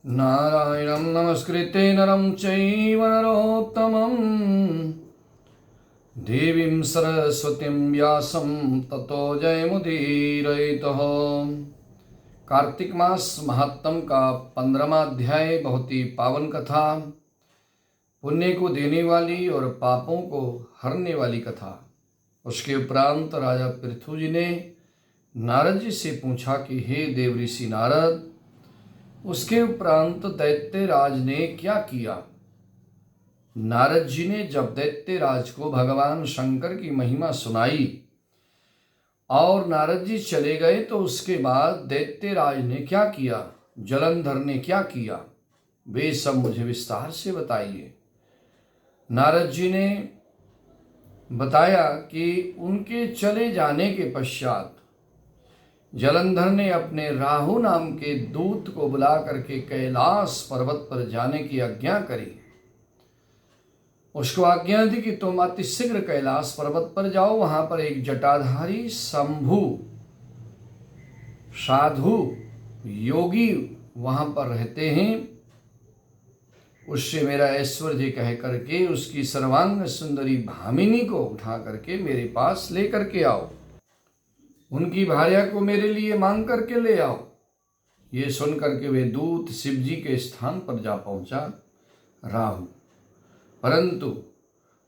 नारायणं नमस्कृत्य नरं चैव नरोत्तमं देवीं सरस्वतीं व्यासं ततो जयमुदीरयेतः। कार्तिक मास महात्म का 15वां अध्याय बहुत ही पावन कथा, पुण्य को देने वाली और पापों को हरने वाली कथा। उसके उपरांत राजा पृथु जी ने नारद जी से पूछा कि हे देव ऋषि नारद, उसके उपरांत दैत्यराज ने क्या किया। नारद जी ने जब दैत्यराज को भगवान शंकर की महिमा सुनाई और नारद जी चले गए, तो उसके बाद दैत्यराज ने क्या किया, जलंधर ने क्या किया, वे सब मुझे विस्तार से बताइए। नारद जी ने बताया कि उनके चले जाने के पश्चात जलंधर ने अपने राहु नाम के दूत को बुला करके कैलाश पर्वत पर जाने की आज्ञा करी। उसको आज्ञा दी कि तुम अतिशीघ्र कैलाश पर्वत पर जाओ, वहां पर एक जटाधारी शंभु साधु योगी वहां पर रहते हैं, उससे मेरा ऐश्वर्य कह करके उसकी सर्वांग सुंदरी भामिनी को उठा करके मेरे पास ले करके आओ, उनकी भार्या को मेरे लिए मांग करके ले आओ। ये सुन करके वे दूत शिव जी के स्थान पर जा पहुंचा राहु, परंतु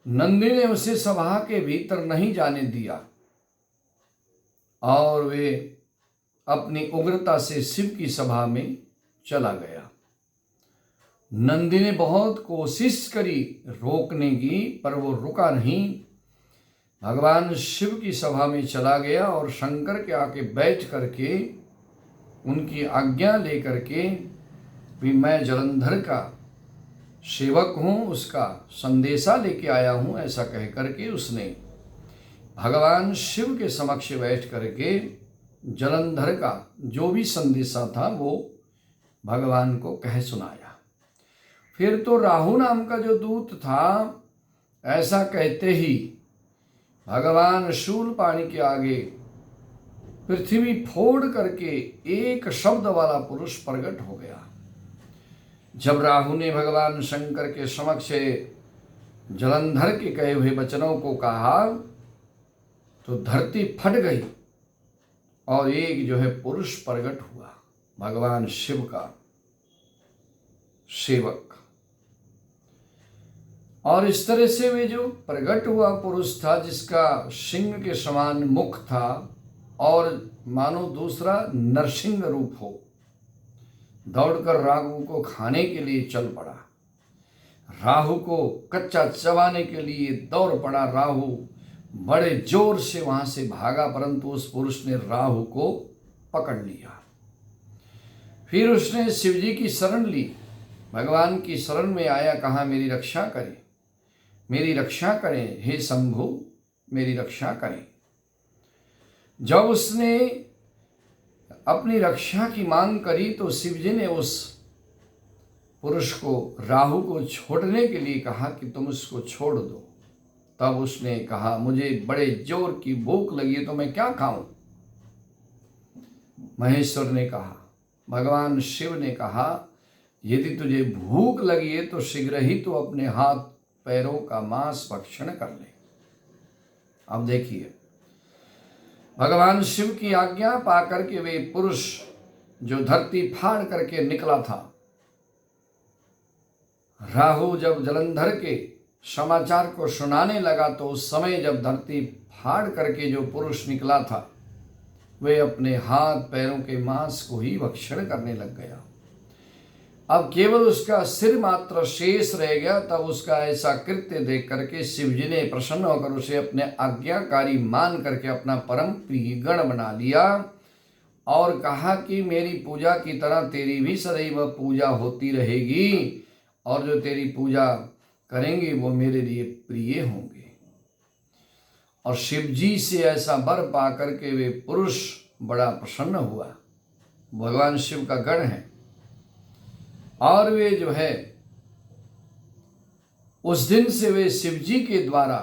नंदी ने उसे सभा के भीतर नहीं जाने दिया और वे अपनी उग्रता से शिव की सभा में चला गया। नंदी ने बहुत कोशिश करी रोकने की, पर वो रुका नहीं। भगवान शिव की सभा में चला गया और शंकर के आके बैठ करके उनकी आज्ञा लेकर के भी मैं जलंधर का सेवक हूँ, उसका संदेशा लेके आया हूँ, ऐसा कह करके उसने भगवान शिव के समक्ष बैठ करके जलंधर का जो भी संदेशा था वो भगवान को कह सुनाया। फिर तो राहु नाम का जो दूत था, ऐसा कहते ही भगवान शूलपाणि के आगे पृथ्वी फोड़ करके एक शब्द वाला पुरुष प्रकट हो गया। जब राहु ने भगवान शंकर के समक्ष जलंधर के कहे हुए वचनों को कहा, तो धरती फट गई और एक जो है पुरुष प्रकट हुआ, भगवान शिव का सेवक। और इस तरह से वे जो प्रकट हुआ पुरुष था, जिसका सिंह के समान मुख था और मानो दूसरा नरसिंह रूप हो, दौड़कर राहु को खाने के लिए चल पड़ा। राहु को कच्चा चबाने के लिए दौड़ पड़ा। राहु बड़े जोर से वहां से भागा, परंतु उस पुरुष ने राहु को पकड़ लिया। फिर उसने शिव जी की शरण ली, भगवान की शरण में आया, कहा मेरी रक्षा करें, मेरी रक्षा करें, हे शंभु मेरी रक्षा करें। जब उसने अपनी रक्षा की मांग करी, तो शिव जी ने उस पुरुष को, राहु को छोड़ने के लिए कहा कि तुम उसको छोड़ दो। तब उसने कहा मुझे बड़े जोर की भूख लगी है, तो मैं क्या खाऊं। महेश्वर ने कहा, भगवान शिव ने कहा, यदि तुझे भूख लगी है तो शीघ्र ही तो अपने हाथ पैरों का मांस भक्षण कर ले। अब देखिए, भगवान शिव की आज्ञा पाकर के वे पुरुष जो धरती फाड़ करके निकला था, राहु जब जलंधर के समाचार को सुनाने लगा, तो उस समय जब धरती फाड़ करके जो पुरुष निकला था, वे अपने हाथ पैरों के मांस को ही भक्षण करने लग गया। अब केवल उसका सिर मात्र शेष रह गया। तब उसका ऐसा कृत्य देख करके शिव जी ने प्रसन्न होकर उसे अपने आज्ञाकारी मान करके अपना परम प्रिय गण बना लिया और कहा कि मेरी पूजा की तरह तेरी भी सदैव पूजा होती रहेगी, और जो तेरी पूजा करेंगे वो मेरे लिए प्रिय होंगे। और शिव जी से ऐसा वर पा करके वे पुरुष बड़ा प्रसन्न हुआ। भगवान शिव का गण है और वे जो है उस दिन से वे शिव जी के द्वारा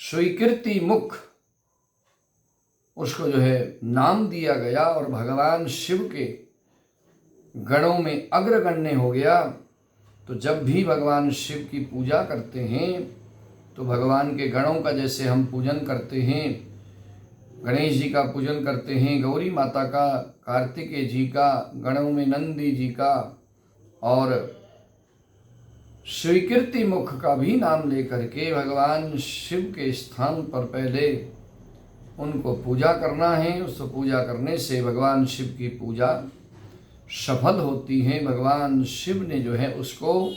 स्वीकृति मुख उसको जो है नाम दिया गया। और भगवान शिव के गणों में अग्रगण्य हो गया। तो जब भी भगवान शिव की पूजा करते हैं तो भगवान के गणों का जैसे हम पूजन करते हैं, गणेश जी का पूजन करते हैं, गौरी माता का, कार्तिकेय जी का, गणों में नंदी जी का और स्वीकृति मुख का भी नाम लेकर के भगवान शिव के स्थान पर पहले उनको पूजा करना है। उस पूजा करने से भगवान शिव की पूजा सफल होती है। भगवान शिव ने जो है उसको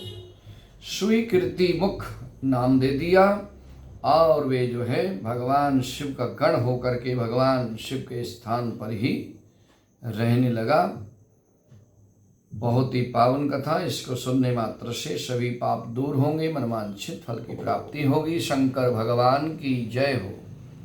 स्वीकृति मुख नाम दे दिया और वे जो है भगवान शिव का गण होकर के भगवान शिव के स्थान पर ही रहने लगा। बहुत ही पावन कथा, इसको सुनने मात्र से सभी पाप दूर होंगे, मनवांछित फल की प्राप्ति होगी। शंकर भगवान की जय हो।